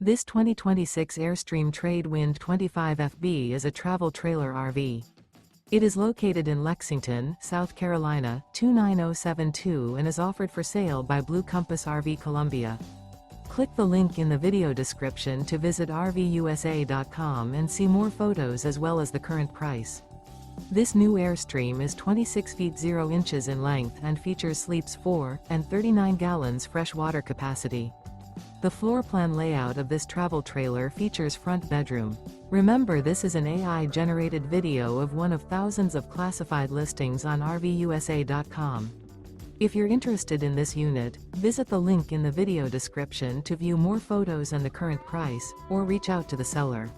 This 2026 Airstream Trade Wind 25FB is a travel trailer RV. It is located in Lexington, South Carolina, 29072 and is offered for sale by Blue Compass RV Columbia. Click the link in the video description to visit RVUSA.com and see more photos as well as the current price. This new Airstream is 26 feet 0 inches in length and features sleeps 4 and 39 gallons fresh water capacity. The floor plan layout of this travel trailer features front bedroom. Remember, this is an AI-generated video of one of thousands of classified listings on RVUSA.com. If you're interested in this unit, visit the link in the video description to view more photos and the current price, or reach out to the seller.